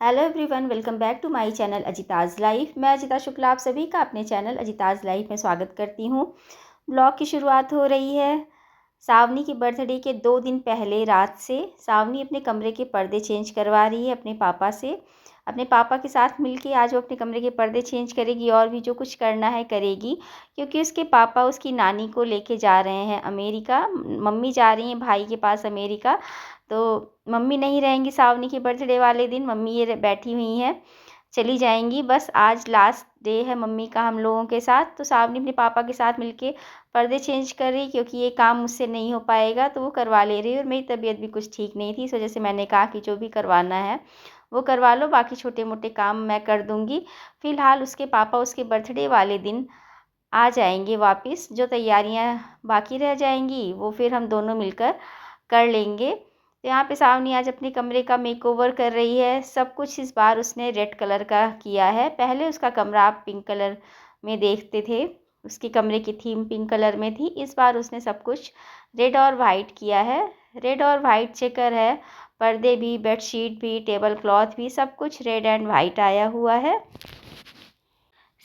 Hello everyone, welcome back to my channel Ajita's life. मैं अजिता शुक्ला आप सभी का अपने चैनल अजिताज़ लाइफ में स्वागत करती हूँ। ब्लॉग की शुरुआत हो रही है सावनी के बर्थडे के 2 दिन पहले रात से। सावनी अपने कमरे के पर्दे चेंज करवा रही है अपने पापा से। अपने पापा के साथ मिलके आज वो अपने कमरे के पर्दे चेंज करेगी और भी जो कुछ करना है करेगी, क्योंकि उसके पापा उसकी नानी को लेके जा रहे हैं अमेरिका। मम्मी जा रही हैं भाई के पास अमेरिका, तो मम्मी नहीं रहेंगी सावनी के बर्थडे वाले दिन। मम्मी ये बैठी हुई हैं, चली जाएंगी। बस आज लास्ट डे है मम्मी का हम लोगों के साथ। तो सावनी अपने पापा के साथ मिलके पर्दे चेंज कर रही, क्योंकि ये काम मुझसे नहीं हो पाएगा तो वो करवा ले रही है। और मेरी तबीयत भी कुछ ठीक नहीं थी, इस वजह से मैंने कहा कि जो भी करवाना है वो करवा लो, बाकी छोटे मोटे काम मैं कर दूँगी। फ़िलहाल उसके पापा उसके बर्थडे वाले दिन आ जाएंगे वापस। जो तैयारियां बाकी रह जाएंगी वो फिर हम दोनों मिलकर कर लेंगे। तो यहाँ पे सावनी आज अपने कमरे का मेकओवर कर रही है। सब कुछ इस बार उसने रेड कलर का किया है। पहले उसका कमरा आप पिंक कलर में देखते थे, उसके कमरे की थीम पिंक कलर में थी। इस बार उसने सब कुछ रेड और वाइट किया है। रेड और वाइट चेकर है, पर्दे भी, बेडशीट भी, टेबल क्लॉथ भी, सब कुछ रेड एंड वाइट आया हुआ है।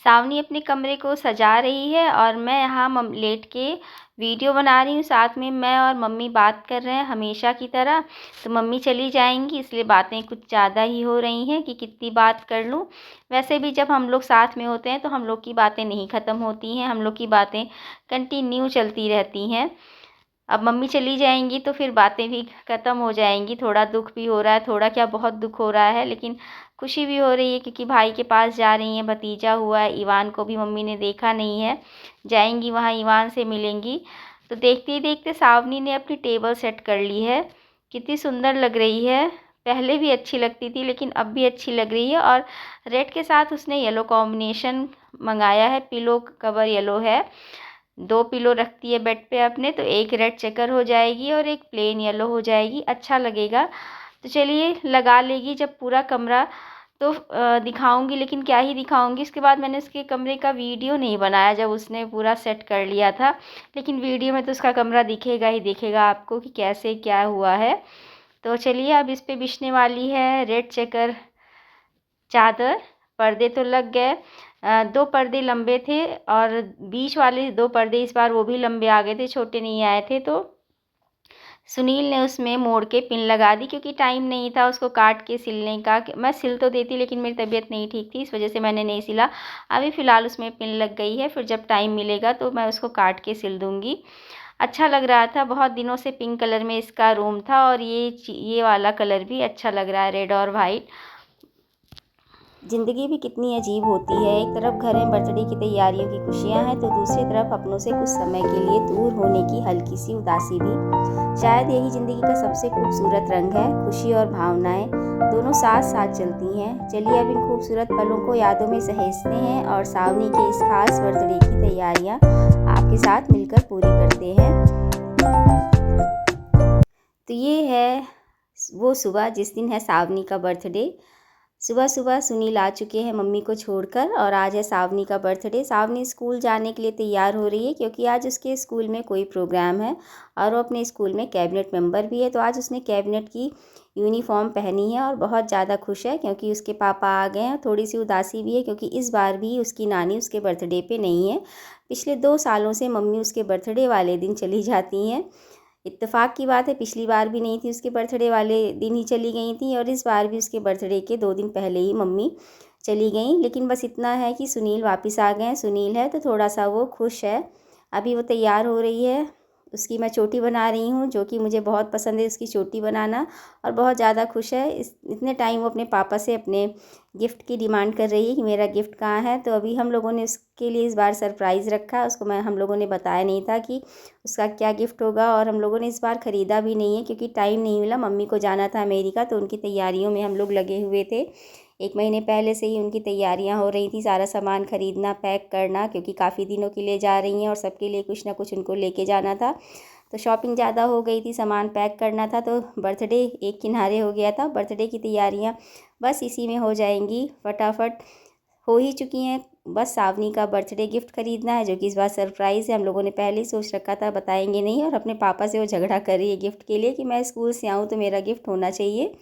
सावनी अपने कमरे को सजा रही है और मैं यहाँ लेट के वीडियो बना रही हूँ। साथ में मैं और मम्मी बात कर रहे हैं हमेशा की तरह। तो मम्मी चली जाएंगी, इसलिए बातें कुछ ज़्यादा ही हो रही हैं कि कितनी बात कर लूँ। वैसे भी जब हम लोग साथ में होते हैं तो हम लोग की बातें नहीं ख़त्म होती हैं, हम लोग की बातें कंटिन्यू चलती रहती हैं। अब मम्मी चली जाएंगी तो फिर बातें भी ख़त्म हो जाएंगी। थोड़ा दुख भी हो रहा है, थोड़ा क्या बहुत दुख हो रहा है, लेकिन खुशी भी हो रही है क्योंकि भाई के पास जा रही हैं। भतीजा हुआ है, इवान को भी मम्मी ने देखा नहीं है, जाएंगी वहाँ इवान से मिलेंगी। तो देखते ही देखते सावनी ने अपनी टेबल सेट कर ली है। कितनी सुंदर लग रही है, पहले भी अच्छी लगती थी लेकिन अब भी अच्छी लग रही है। और रेड के साथ उसने येलो कॉम्बिनेशन मंगाया है, पिलो कवर येलो है। 2 पिलो रखती है बेड पे अपने, तो एक रेड चेकर हो जाएगी और एक प्लेन येलो हो जाएगी, अच्छा लगेगा। तो चलिए लगा लेगी जब पूरा कमरा, तो दिखाऊंगी। लेकिन क्या ही दिखाऊंगी, उसके बाद मैंने उसके कमरे का वीडियो नहीं बनाया जब उसने पूरा सेट कर लिया था। लेकिन वीडियो में तो उसका कमरा दिखेगा ही दिखेगा आपको कि कैसे क्या हुआ है। तो चलिए अब इस पे बिछने वाली है रेड चेकर चादर। पर्दे तो लग गए, 2 पर्दे लंबे थे और बीच वाले 2 पर्दे इस बार वो भी लंबे आ गए थे, छोटे नहीं आए थे। तो सुनील ने उसमें मोड़ के पिन लगा दी, क्योंकि टाइम नहीं था उसको काट के सिलने का। मैं सिल तो देती लेकिन मेरी तबीयत नहीं ठीक थी, इस वजह से मैंने नहीं सिला। अभी फ़िलहाल उसमें पिन लग गई है, फिर जब टाइम मिलेगा तो मैं उसको काट के सिल दूँगी। अच्छा लग रहा था, बहुत दिनों से पिंक कलर में इसका रूम था और ये वाला कलर भी अच्छा लग रहा है, रेड और वाइट। ज़िंदगी भी कितनी अजीब होती है, एक तरफ घर में बर्थडे की तैयारियों की खुशियां हैं तो दूसरी तरफ अपनों से कुछ समय के लिए दूर होने की हल्की सी उदासी भी। शायद यही ज़िंदगी का सबसे खूबसूरत रंग है, खुशी और भावनाएं दोनों साथ साथ चलती हैं। चलिए अब इन खूबसूरत पलों को यादों में सहेजते हैं और सावनी के इस खास बर्थडे की तैयारियाँ आपके साथ मिलकर पूरी करते हैं। तो ये है वो सुबह जिस दिन है सावनी का बर्थडे। सुबह सुबह सुनील आ चुके हैं मम्मी को छोड़कर और आज है सावनी का बर्थडे। सावनी स्कूल जाने के लिए तैयार हो रही है क्योंकि आज उसके स्कूल में कोई प्रोग्राम है और वो अपने स्कूल में कैबिनेट मेंबर भी है। तो आज उसने कैबिनेट की यूनिफॉर्म पहनी है और बहुत ज़्यादा खुश है क्योंकि उसके पापा आ गए हैं। थोड़ी सी उदासी भी है क्योंकि इस बार भी उसकी नानी उसके बर्थडे पे नहीं है। पिछले 2 सालों से मम्मी उसके बर्थडे वाले दिन चली जाती हैं। इत्तेफाक की बात है, पिछली बार भी नहीं थी, उसके बर्थडे वाले दिन ही चली गई थी और इस बार भी उसके बर्थडे के 2 दिन पहले ही मम्मी चली गई। लेकिन बस इतना है कि सुनील वापस आ गए हैं। सुनील है तो थोड़ा सा वो खुश है। अभी वो तैयार हो रही है, उसकी मैं चोटी बना रही हूँ, जो कि मुझे बहुत पसंद है उसकी चोटी बनाना, और बहुत ज़्यादा खुश है। इतने टाइम वो अपने पापा से अपने गिफ्ट की डिमांड कर रही है कि मेरा गिफ्ट कहाँ है। तो अभी हम लोगों ने उसके लिए इस बार सरप्राइज़ रखा, उसको हम लोगों ने बताया नहीं था कि उसका क्या गिफ्ट होगा। और हम लोगों ने इस बार ख़रीदा भी नहीं है क्योंकि टाइम नहीं मिला। मम्मी को जाना था अमेरिका तो उनकी तैयारियों में हम लोग लगे हुए थे। 1 महीने पहले से ही उनकी तैयारियां हो रही थी, सारा सामान ख़रीदना, पैक करना, क्योंकि काफ़ी दिनों के लिए जा रही हैं और सबके लिए कुछ ना कुछ उनको लेके जाना था। तो शॉपिंग ज़्यादा हो गई थी, सामान पैक करना था, तो बर्थडे एक किनारे हो गया था। बर्थडे की तैयारियां बस इसी में हो जाएंगी, फटाफट हो ही चुकी हैं। बस सावनी का बर्थडे गिफ्ट खरीदना है, जो कि इस बार सरप्राइज़ है। हम लोगों ने पहले ही सोच रखा था, बताएंगे नहीं। और अपने पापा से वो झगड़ा कर रही है गिफ्ट के लिए कि मैं स्कूल से आऊँ तो मेरा गिफ्ट होना चाहिए।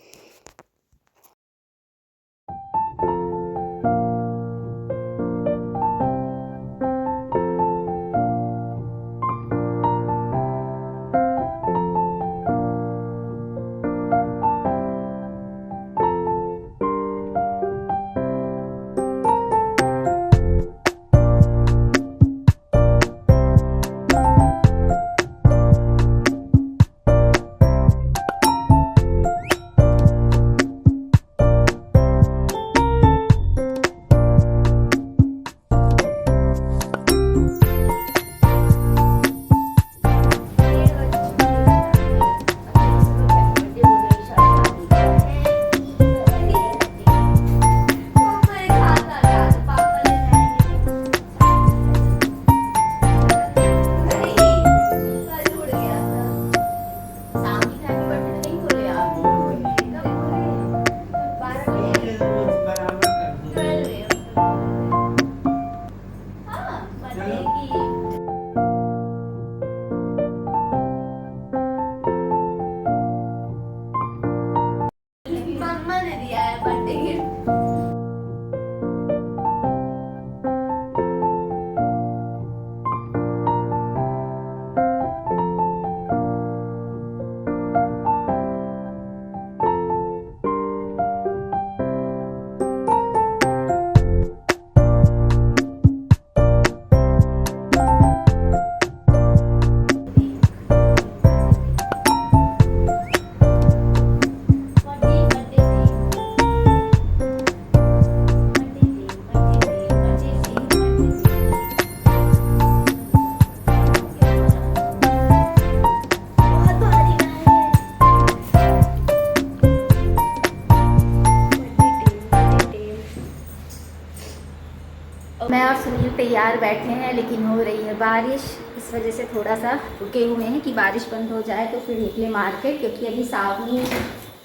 मैं और सुनील तैयार बैठे हैं, लेकिन हो रही है बारिश। इस वजह से थोड़ा सा रुके हुए हैं कि बारिश बंद हो जाए तो फिर निकले मार्केट, क्योंकि अभी सावनी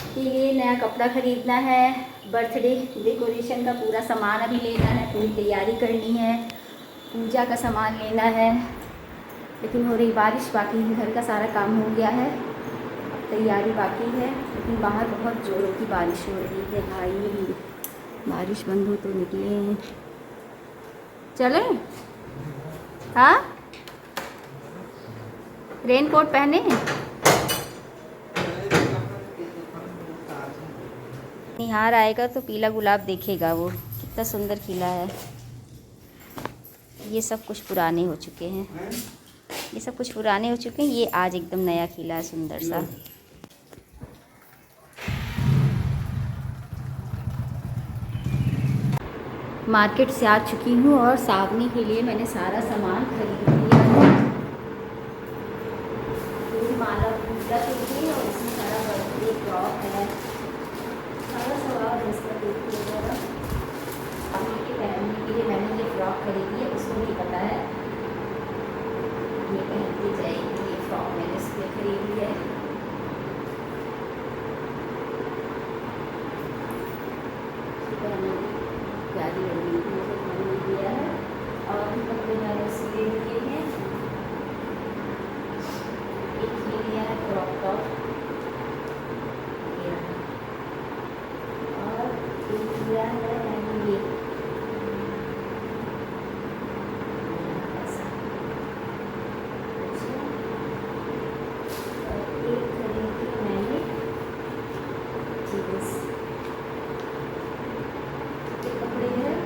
के लिए नया कपड़ा ख़रीदना है, बर्थडे डेकोरेशन का पूरा सामान अभी लेना है, पूरी तैयारी करनी है, पूजा का सामान लेना है। लेकिन हो रही बारिश, बाकी घर का सारा काम हो गया है, तैयारी बाकी है। लेकिन बाहर बहुत ज़ोरों की बारिश हो रही है भाई, बारिश बंद हो तो निकले। चलें? हाँ, रेनकोट पहने। निहार आएगा तो पीला गुलाब देखेगा, वो कितना सुंदर खिला है। ये सब कुछ पुराने हो चुके हैं, ये सब कुछ पुराने हो चुके हैं, ये आज एकदम नया खिला है, सुंदर सा। मार्केट से आ चुकी हूँ और सावनी के लिए मैंने सारा सामान खरीद लिया है। पूरी माला पूजा के लिए, और इसमें सारा बर्थडे फ्रॉक है, सारा सवाल इसका देखिए ज़रा। अभी के पहनने के लिए मैंने ये फ्रॉक खरीदी है, उसको नहीं पता है ये पहनती जाएगी। ये फ्रॉक मैंने इसलिए खरीदी है। प्यारी लग रही थी, मुझे मैंने लिया है। और भी कपड़े मैंने उसके लिए हैं। एक ये लिया है क्रॉप टॉप, और एक लिया है मैंने ये ऐसा, और एक खरीदी मैंने जीन्स के कपड़े हैं।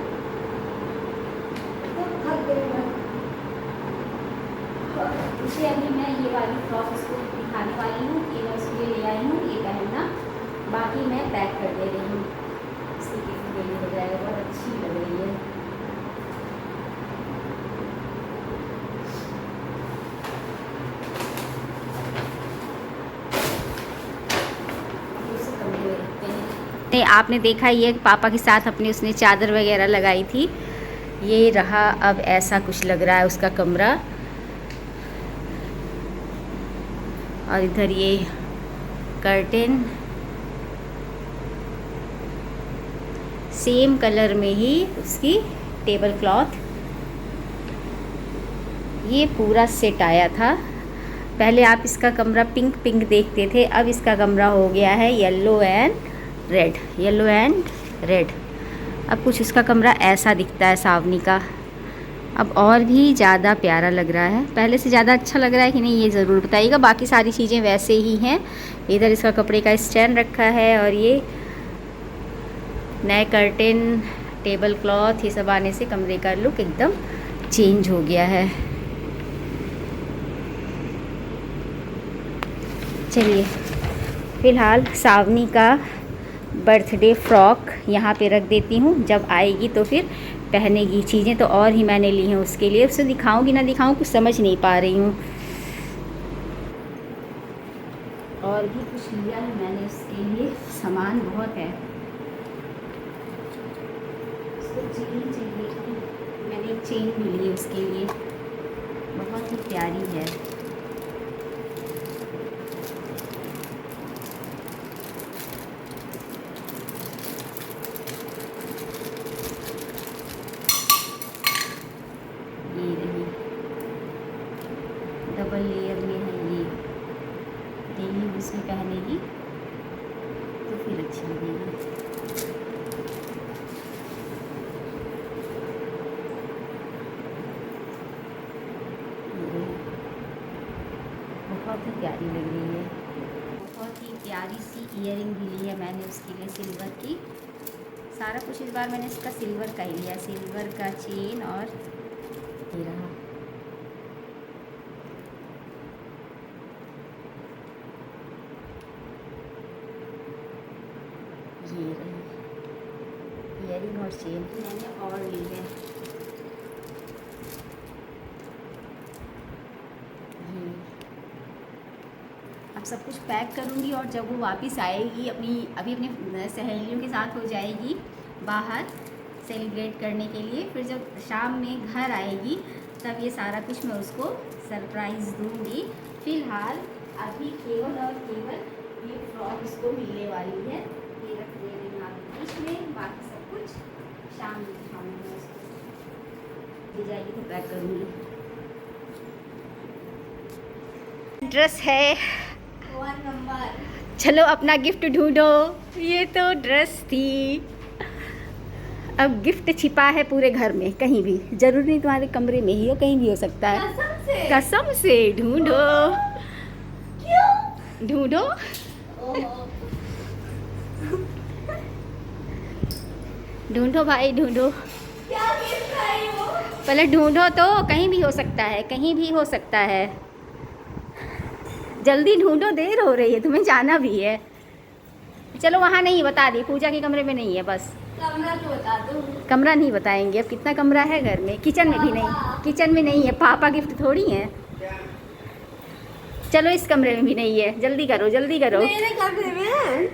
तो थक गई मैं, इसे अभी मैं ये वाली फ्रॉक उसको दिखाने वाली हूँ कि मैं उसके लिए ले आई हूँ, ये पहनना। बाकी मैं पैक कर दे रही हूँ, इसकी टिफिन के लिए हो जाएगा। बहुत अच्छी लग रही है। आपने देखा ये पापा के साथ अपने उसने चादर वगैरह लगाई थी, ये रहा। अब ऐसा कुछ लग रहा है उसका कमरा। और इधर ये कर्टेन सेम कलर में ही उसकी टेबल क्लॉथ, ये पूरा सेट आया था। पहले आप इसका कमरा पिंक पिंक देखते थे, अब इसका कमरा हो गया है yellow and red, yellow and red. अब कुछ उसका कमरा ऐसा दिखता है सावनी का, अब और भी ज़्यादा प्यारा लग रहा है। पहले से ज़्यादा अच्छा लग रहा है कि नहीं, ये ज़रूर बताइएगा। बाकी सारी चीज़ें वैसे ही हैं। इधर इसका कपड़े का स्टैंड रखा है, और ये नए कर्टेन, टेबल क्लॉथ, ये सब आने से कमरे का लुक एकदम चेंज हो गया है। चलिए, फ़िलहाल सावनी का बर्थडे फ्रॉक यहाँ पे रख देती हूँ, जब आएगी तो फिर पहनेगी। चीज़ें तो और ही मैंने ली हैं उसके लिए, उसे दिखाऊँ कि ना दिखाऊँ कुछ समझ नहीं पा रही हूँ। और भी कुछ लिया है मैंने उसके लिए, सामान बहुत है। उसको चेन चाहिए, मैंने एक चेन भी ली है उसके लिए, बहुत ही प्यारी है। डबल लेयर में है ये, डेली यूज़ में पहनेगी तो फिर अच्छी लगेगी। बहुत ही प्यारी लग रही है। बहुत ही प्यारी सी ईयरिंग भी ली है मैंने उसके लिए, सिल्वर की। सारा कुछ इस बार मैंने इसका सिल्वर का ही लिया, सिल्वर का चेन, और ये रहा। ये रही ईयरिंग और चेन मैंने और ली है। ये अब सब कुछ पैक करूँगी, और जब वो वापस आएगी अभी अपनी सहेलियों के साथ हो जाएगी बाहर, सेलिब्रेट करने के लिए। फिर जब शाम में घर आएगी तब ये सारा कुछ मैं उसको सरप्राइज़ दूँगी। फ़िलहाल अभी केवल और केवल ये फ्रॉक उसको मिलने वाली है, ये रख दे रही यहाँ बीच में, बाकी सब कुछ शाम में दिखाऊंगी उसको, दी जाएगी तो पैक करूँगी। ड्रेस है 1 नंबर। चलो अपना गिफ्ट ढूंढो। ये तो ड्रेस थी, अब गिफ्ट छिपा है पूरे घर में, कहीं भी, जरूरी नहीं तुम्हारे कमरे में ही हो, कहीं भी हो सकता है। कसम से ढूंढो। क्यों ढूंढो? ढूंढो भाई ढूंढो। क्या गिफ्ट है वो? पहले ढूंढो तो, कहीं भी हो सकता है, कहीं भी हो सकता है। जल्दी ढूंढो, देर हो रही है, तुम्हें जाना भी है। चलो वहाँ नहीं, बता दी, पूजा के कमरे में नहीं है, बस कमरा तो बता दो। कमरा नहीं बताएंगे, अब कितना कमरा है घर में, किचन में भी नहीं, किचन में नहीं है, पापा गिफ्ट थोड़ी है। चलो इस कमरे में भी नहीं है, जल्दी करो जल्दी करो। मेरे कमरे में?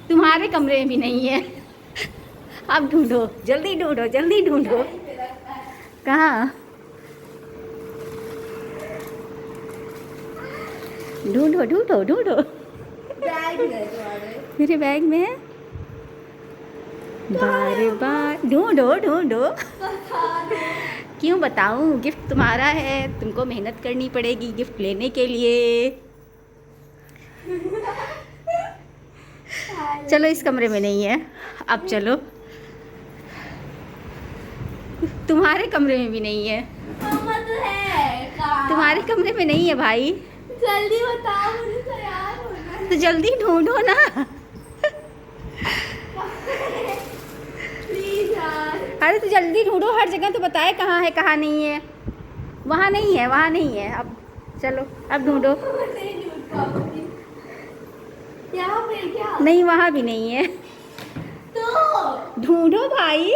तुम्हारे कमरे में भी नहीं है। अब ढूंढो, जल्दी ढूंढो, जल्दी ढूंढो। कहाँ? ढूंढो ढूंढो ढूंढो। बैग है तुम्हारे? मेरे बैग में है। बार बार ढूंढो ढूंढो। क्यों बताऊं? गिफ्ट तुम्हारा है, तुमको मेहनत करनी पड़ेगी गिफ्ट लेने के लिए। चलो इस कमरे में नहीं है, अब चलो। तुम्हारे कमरे में भी नहीं है। मम्मा तो है। तुम्हारे कमरे में नहीं है भाई। जल्दी बताओ, मुझे तैयार होना है। तो जल्दी ढूंढो ना। प्लीज यार। अरे तो जल्दी ढूंढो, हर जगह तो बताए कहाँ है कहाँ नहीं है। वहाँ नहीं है, वहाँ नहीं है। अब चलो, अब ढूंढो। नहीं ढूंढ पाऊंगी। यहाँ पे क्या? नहीं, वहाँ भी नहीं है। तो ढूंढो भाई,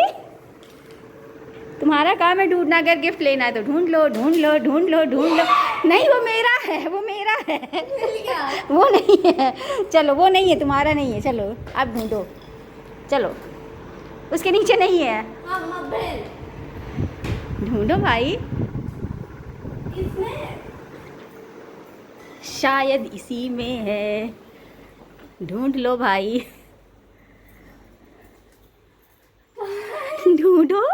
तुम्हारा काम है ढूंढना। अगर गिफ्ट लेना है तो ढूंढ लो ढूंढ लो ढूंढ लो ढूंढ लो। नहीं, वो मेरा है, वो मेरा है। वो नहीं है, चलो वो नहीं है, तुम्हारा नहीं है। चलो अब ढूंढो, चलो उसके नीचे नहीं है। ढूंढो भाई। इसमें? शायद इसी में है, ढूंढ लो भाई। ढूंढो।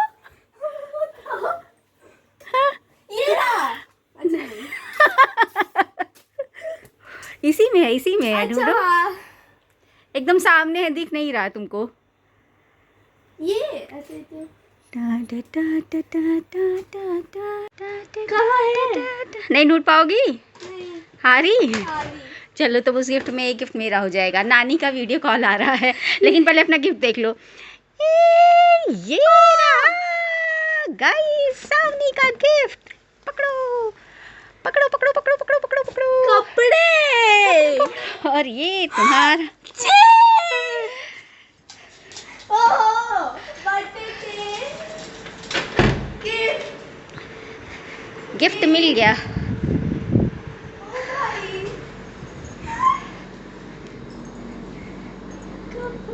इसी में है, इसी में है। ढूंढो। एकदम सामने है, दिख नहीं रहा तुमको? ये ऐसे तो कहाँ है? नहीं ढूंढ पाओगी? हारी? चलो तो उस गिफ्ट में एक गिफ्ट मेरा हो जाएगा। नानी का वीडियो कॉल आ रहा है, लेकिन पहले अपना गिफ्ट देख लो। ये गाइस, सावनी का गिफ्ट। पकड़ो पकड़ो पकड़ो पकड़ो पकड़ो पकड़ो पकड़ो कपड़े। और ये तुम्हारा गिफ्ट मिल गया।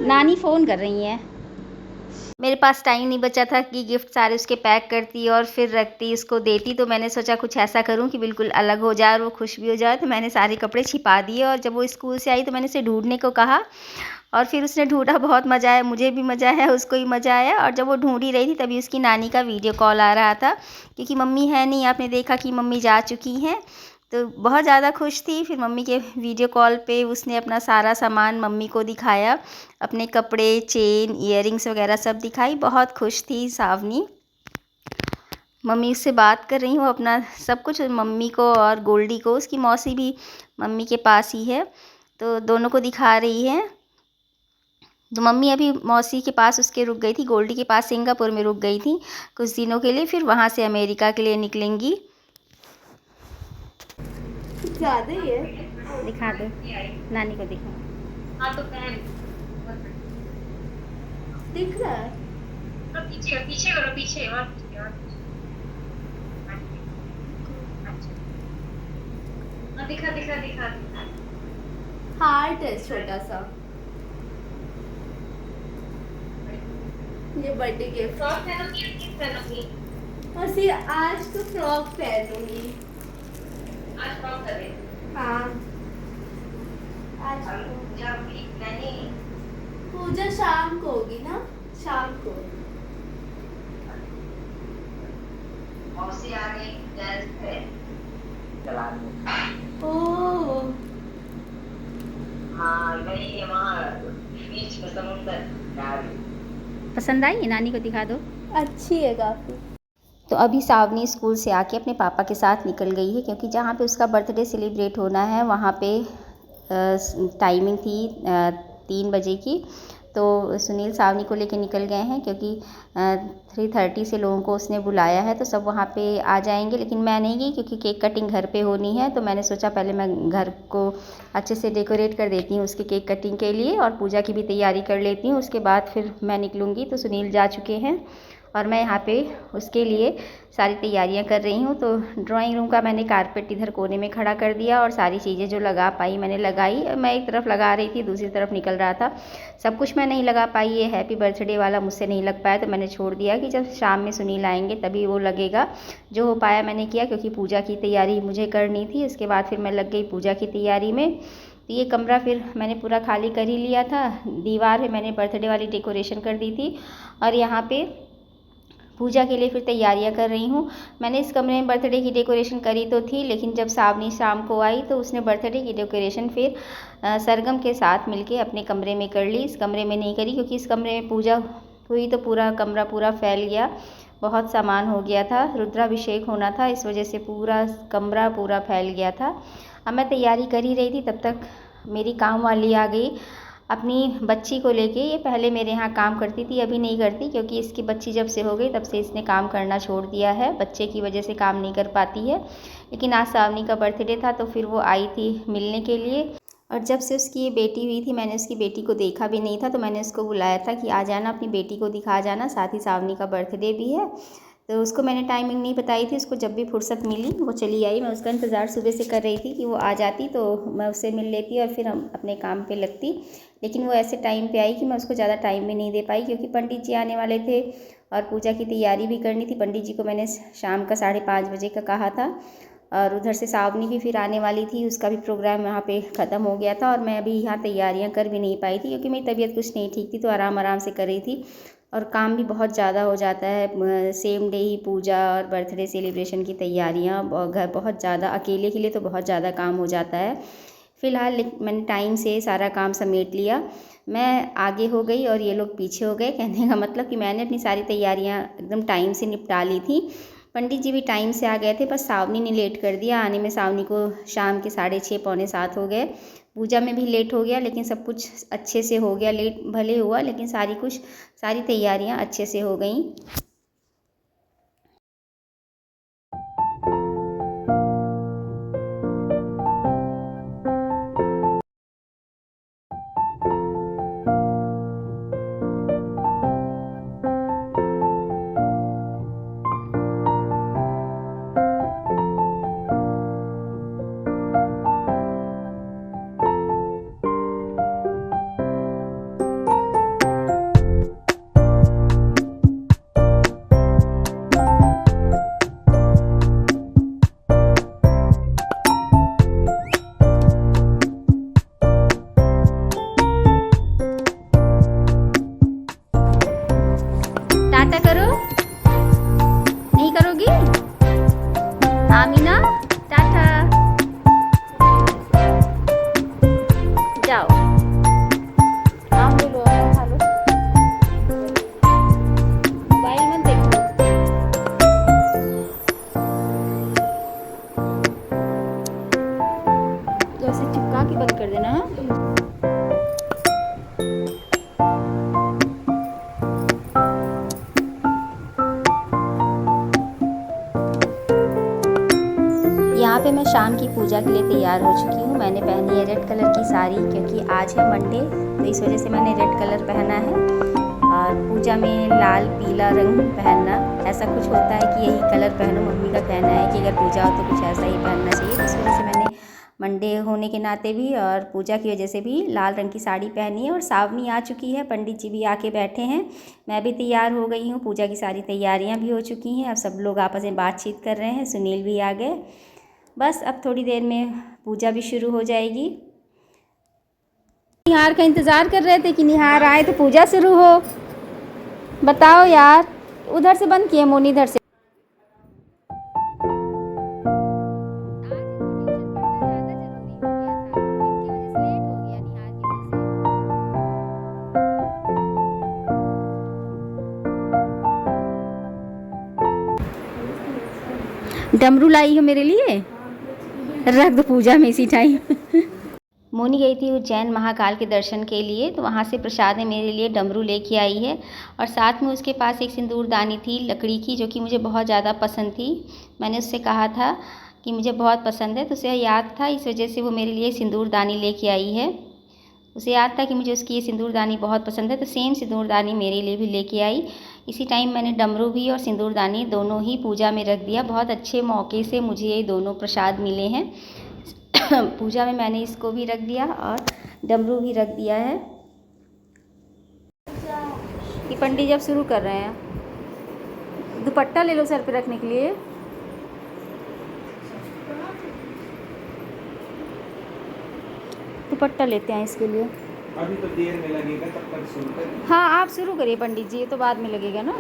नानी फ़ोन कर रही हैं। मेरे पास टाइम नहीं बचा था कि गिफ्ट सारे उसके पैक करती और फिर रखती, उसको देती। तो मैंने सोचा कुछ ऐसा करूं कि बिल्कुल अलग हो जाए और वो खुश भी हो जाए। तो मैंने सारे कपड़े छिपा दिए और जब वो स्कूल से आई तो मैंने उसे ढूंढने को कहा और फिर उसने ढूंढा। बहुत मज़ा आया, मुझे भी मज़ा आया, उसको भी मज़ा आया। और जब वो ढूंढ ही रही थी तभी उसकी नानी का वीडियो कॉल आ रहा था, क्योंकि मम्मी है नहीं, आपने देखा कि मम्मी जा चुकी हैं। तो बहुत ज़्यादा खुश थी। फिर मम्मी के वीडियो कॉल पे उसने अपना सारा सामान मम्मी को दिखाया, अपने कपड़े, चेन, इयररिंग्स वगैरह सब दिखाई। बहुत खुश थी सावनी। मम्मी उससे बात कर रही हूँ, अपना सब कुछ मम्मी को और गोल्डी को, उसकी मौसी भी मम्मी के पास ही है, तो दोनों को दिखा रही है। तो मम्मी अभी मौसी के पास उसके रुक गई थी, गोल्डी के पास सिंगापुर में रुक गई थी कुछ दिनों के लिए। फिर वहाँ से अमेरिका के लिए निकलेंगी। ज़्यादा ही है, दिखा दो नानी को, दिखा। हाँ तो पहन, दिख रहा है। पीछे पीछे करो, पीछे और दिखा दिखा दिखा। हार्ट है छोटा सा, ये बर्थडे गिफ्ट। फ्रॉक पहनोगी या जींस पहनोगी? और सिर्फ आज तो फ्रॉक पहनूंगी। आज फ्रॉक कर रही हूँ। हाँ आज और पूजा भी नहीं। पूजा शाम को होगी ना, शाम को। मौसी आ गई गैस पे चला दो। ओह हाँ गई है वहाँ बीच में समुंदर गाड़ी। पसंद आई? नानी को दिखा दो। अच्छी है काफ़ी। तो अभी सावनी स्कूल से आके अपने पापा के साथ निकल गई है, क्योंकि जहाँ पे उसका बर्थडे सेलिब्रेट होना है वहाँ पे टाइमिंग थी 3 बजे की। तो सुनील सावनी को लेके निकल गए हैं, क्योंकि 3:30 से लोगों को उसने बुलाया है, तो सब वहाँ पे आ जाएंगे। लेकिन मैं नहीं गई, क्योंकि केक कटिंग घर पे होनी है। तो मैंने सोचा पहले मैं घर को अच्छे से डेकोरेट कर देती हूँ उसके केक कटिंग के लिए, और पूजा की भी तैयारी कर लेती हूँ, उसके बाद फिर मैं निकलूँगी। तो सुनील जा चुके हैं और मैं यहाँ पे उसके लिए सारी तैयारियाँ कर रही हूँ। तो ड्राइंग रूम का मैंने कारपेट इधर कोने में खड़ा कर दिया, और सारी चीज़ें जो लगा पाई मैंने लगाई। मैं एक तरफ लगा रही थी, दूसरी तरफ निकल रहा था। सब कुछ मैं नहीं लगा पाई। ये हैप्पी बर्थडे वाला मुझसे नहीं लग पाया, तो मैंने छोड़ दिया कि जब शाम में सुनील आएंगे तभी वो लगेगा। जो हो पाया मैंने किया, क्योंकि पूजा की तैयारी मुझे करनी थी। उसके बाद फिर मैं लग गई पूजा की तैयारी में। तो ये कमरा फिर मैंने पूरा खाली कर ही लिया था। दीवार पे मैंने बर्थडे वाली डेकोरेशन कर दी थी, और यहाँ पे पूजा के लिए फिर तैयारियां कर रही हूँ। मैंने इस कमरे में बर्थडे की डेकोरेशन करी तो थी, लेकिन जब सावनी शाम को आई तो उसने बर्थडे की डेकोरेशन फिर सरगम के साथ मिलके अपने कमरे में कर ली। इस कमरे में नहीं करी, क्योंकि इस कमरे में पूजा हुई तो पूरा कमरा पूरा फैल गया, बहुत सामान हो गया था। रुद्राभिषेक होना था, इस वजह से पूरा कमरा पूरा फैल गया था। अब मैं तैयारी कर ही रही थी, तब तक मेरी काम वाली आ गई अपनी बच्ची को लेके। ये पहले मेरे यहाँ काम करती थी, अभी नहीं करती, क्योंकि इसकी बच्ची जब से हो गई तब से इसने काम करना छोड़ दिया है। बच्चे की वजह से काम नहीं कर पाती है। लेकिन आज सावनी का बर्थडे था, तो फिर वो आई थी मिलने के लिए। और जब से उसकी ये बेटी हुई थी, मैंने उसकी बेटी को देखा भी नहीं था, तो मैंने उसको बुलाया था कि आ जाना, अपनी बेटी को दिखा जाना, साथ ही सावनी का बर्थडे भी है। तो उसको मैंने टाइमिंग नहीं बताई थी। उसको जब भी फुर्सत मिली वो चली आई। मैं उसका इंतज़ार सुबह से कर रही थी कि वो आ जाती, तो मैं उससे मिल लेती और फिर हम अपने काम पे लगती। लेकिन वो ऐसे टाइम पे आई कि मैं उसको ज़्यादा टाइम भी नहीं दे पाई, क्योंकि पंडित जी आने वाले थे और पूजा की तैयारी भी करनी थी। पंडित जी को मैंने शाम का 5:30 बजे का कहा था, और उधर से सावनी भी फिर आने वाली थी, उसका भी प्रोग्राम यहाँ पे ख़त्म हो गया था। और मैं अभी यहाँ तैयारियाँ कर भी नहीं पाई थी, क्योंकि मेरी तबीयत कुछ नहीं ठीक थी, तो आराम आराम से कर रही थी। और काम भी बहुत ज़्यादा हो जाता है, सेम डे ही पूजा और बर्थडे सेलिब्रेशन की तैयारियाँ, घर बहुत ज़्यादा, अकेले के लिए तो बहुत ज़्यादा काम हो जाता है। फ़िलहाल मैंने टाइम से सारा काम समेट लिया। मैं आगे हो गई और ये लोग पीछे हो गए। कहने का मतलब कि मैंने अपनी सारी तैयारियाँ एकदम टाइम से निपटा ली थी। पंडित जी भी टाइम से आ गए थे, बस सावनी ने लेट कर दिया आने में। सावनी को शाम के 6:30 पौने 7 हो गए। पूजा में भी लेट हो गया, लेकिन सब कुछ अच्छे से हो गया। लेट भले हुआ, लेकिन सारी तैयारियां अच्छे से हो गई। टाटा करो, नहीं करोगी? आमीना टाटा, जाओ। आम ले लो, आम खा लो, मोबाइल मत देखो। तो ऐसे चिपका के बंद कर देना। हाँ, यहाँ पे मैं शाम की पूजा के लिए तैयार हो चुकी हूँ। मैंने पहनी है रेड कलर की साड़ी, क्योंकि आज है मंडे, तो इस वजह से मैंने रेड कलर पहना है। और पूजा में लाल पीला रंग पहनना, ऐसा कुछ होता है कि यही कलर पहनो। मम्मी का कहना है कि अगर पूजा हो तो कुछ ऐसा ही पहनना चाहिए, तो इस वजह से मैंने मंडे होने के नाते भी और पूजा की वजह से भी लाल रंग की साड़ी पहनी है। और सावनी आ चुकी है, पंडित जी भी आके बैठे हैं, मैं भी तैयार हो गई हूँ, पूजा की सारी तैयारियाँ भी हो चुकी हैं। अब सब लोग आपस में बातचीत कर रहे हैं, सुनील भी आ गए। बस अब थोड़ी देर में पूजा भी शुरू हो जाएगी। निहार का इंतज़ार कर रहे थे कि निहार आए तो पूजा शुरू हो। बताओ यार, उधर से बंद किए मोनी, इधर से। डमरू लाई हो मेरे लिए, रख दो पूजा में इसी टाइम। मोनी गई थी उज्जैन महाकाल के दर्शन के लिए, तो वहाँ से प्रसाद में मेरे लिए डमरू लेके आई है। और साथ में उसके पास एक सिंदूरदानी थी लकड़ी की, जो कि मुझे बहुत ज़्यादा पसंद थी। मैंने उससे कहा था कि मुझे बहुत पसंद है, तो उसे याद था, इस वजह से वो मेरे लिए सिंदूरदानी लेके आई है। उसे याद था कि मुझे उसकी ये सिंदूरदानी बहुत पसंद है, तो सेम सिंदूरदानी मेरे लिए भी लेके आई। इसी टाइम मैंने डमरू भी और सिंदूरदानी दोनों ही पूजा में रख दिया। बहुत अच्छे मौके से मुझे ये दोनों प्रसाद मिले हैं। पूजा में मैंने इसको भी रख दिया और डमरू भी रख दिया है। कि पंडित जब शुरू कर रहे हैं, दुपट्टा ले लो सर पे रखने के लिए। दुपट्टा लेते हैं इसके लिए। अभी तो देर में लगेगा, तब तक शुरू करें। हाँ आप शुरू करिए पंडित जी, ये तो बाद में लगेगा ना।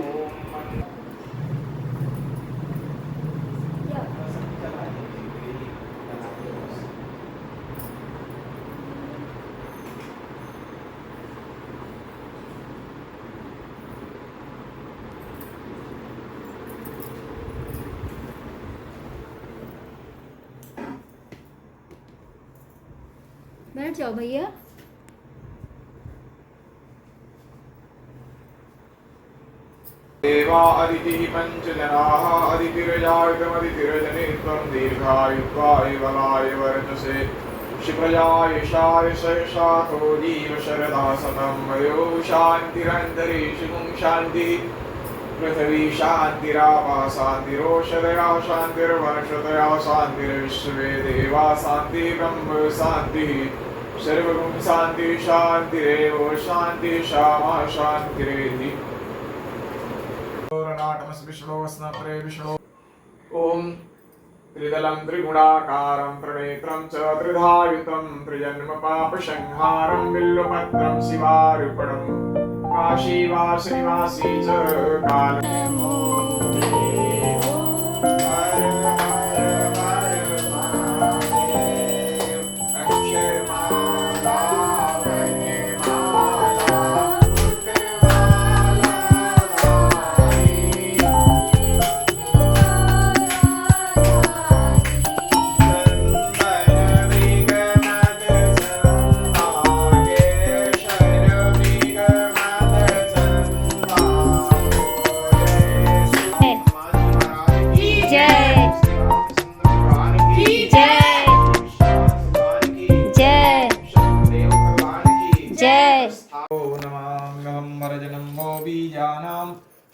बैठ जाओ भैया। देवा अदितिः पंचजनाः अदितिरजायतमदितिरजने त्वं दीर्घायुत्वाय बलाय वर्चसे क्षिप्रजायशाय शयशातो जीव शरदा शतं वयो शान्तिरन्तरिक्षं शान्तिः पृथिवी शान्तिरापः शान्तिरोषधया शान्तिर्वनस्पतयः शान्तिर्विश्वे देवा शान्तिः ब्रह्म शान्तिः सर्वगुण शान्तिः शान्तिरेव शान्तिः शामा शान्तिरेधि। ओम त्रिदलं त्रिगुणाकारं त्रिनेत्रं च त्रिधायुतं त्रिजन्म पापसंहारं बिल्वपत्रं शिवार्पणं काशीवासनिवासी च कालमो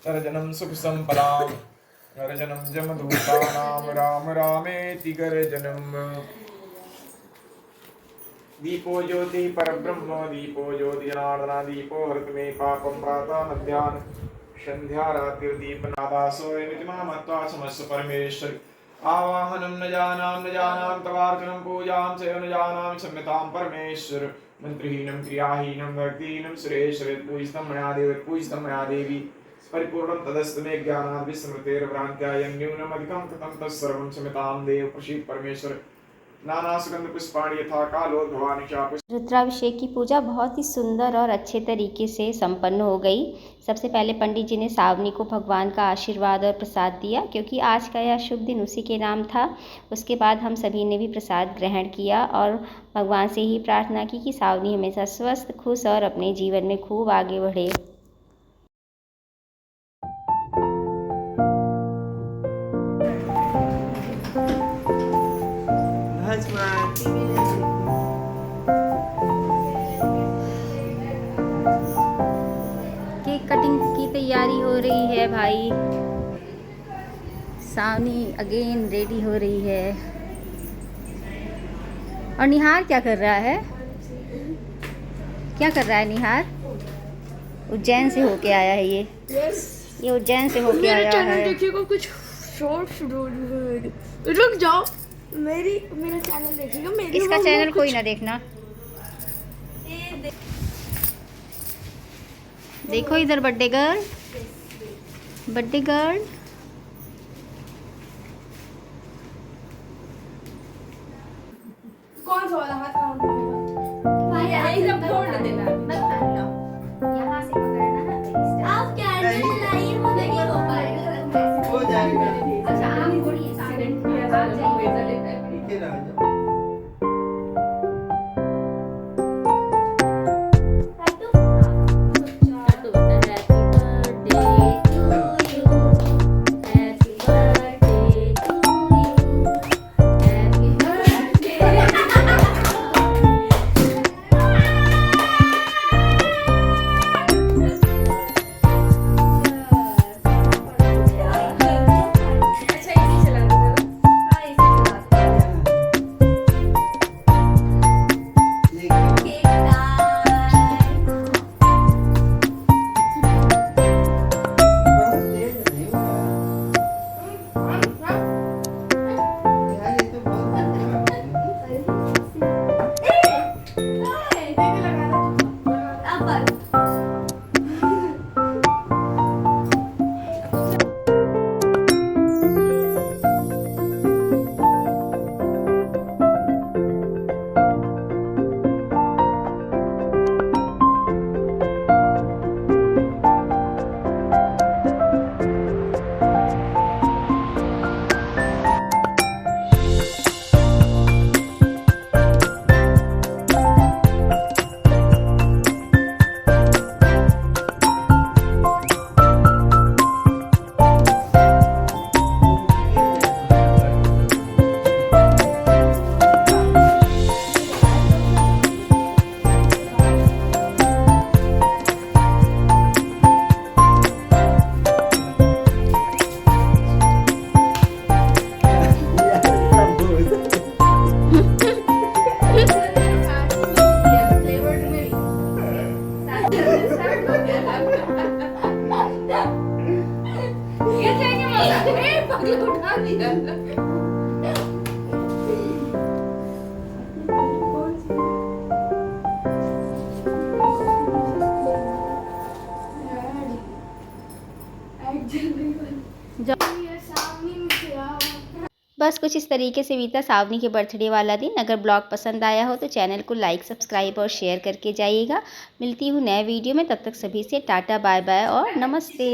सर्जनं सुख संपदां गर्जनं जमदूतानां राम रामेति गर्जनम्। दीपो ज्योति परब्रह्म दीपो ज्योति जनार्दन दीपो हरत मे पापं प्रातः मध्याह्न संध्या रात्रिर्दीपनादासो नित्यमामत्वा समस्त परमेश्वर आवाहनं न जानां तवार्चनं पूजां च न जानां सम्यतां परमेश्वर मंत्रहीनं क्रियाहीनं भक्तिहीनं सुरेश्वर पूजितं मया देवी परिपूर्णं तदस्तमे ज्ञानाद् विस्मृतेर्भ्रान्त्या न्यूनम् अधिकं कृतं तत्सर्वं क्षम्यतां देव प्रसीद परमेश्वर। नाना सुगंध पुष्पाणि यथा कालोद्भवानि चापि। रुद्राभिषेक की पूजा बहुत ही सुंदर और अच्छे तरीके से संपन्न हो गई। सबसे पहले पंडित जी ने सावनी को भगवान का आशीर्वाद और प्रसाद दिया, क्योंकि आज का यह शुभ दिन उसी के नाम था। उसके बाद हम सभी ने भी प्रसाद ग्रहण किया और भगवान से ही प्रार्थना की कि सावनी हमेशा स्वस्थ, खुश और अपने जीवन में खूब आगे बढ़े। केक कटिंग की तैयारी हो रही है भाई। सावनी अगेन रेडी हो रही है। और निहार क्या कर रहा है? क्या कर रहा है निहार? उज्जैन से होके आया है ये। ये उज्जैन से होके आया है। देखिएगा कुछ शॉर्ट्स रुक जाओ। मेरा चैनल देखिएगा। इसका चैनल कोई ना देखना। देखो इधर बर्थडे गर्ल, बर्थडे गर्ल। कौन सा वाला हाथ काउंट करेगा? यही सब फोड़ देना। यहाँ से पकड़ना है। आप कैंडल जलाइए, वो नहीं हो पाएगा। हो जाएगा। अच्छा आप थोड़ी साइलेंट किया जाए। बस कुछ इस तरीके से बीता सावनी के बर्थडे वाला दिन। अगर ब्लॉग पसंद आया हो तो चैनल को लाइक, सब्सक्राइब और शेयर करके जाइएगा। मिलती हूँ नए वीडियो में, तब तक सभी से टाटा, बाय बाय और नमस्ते।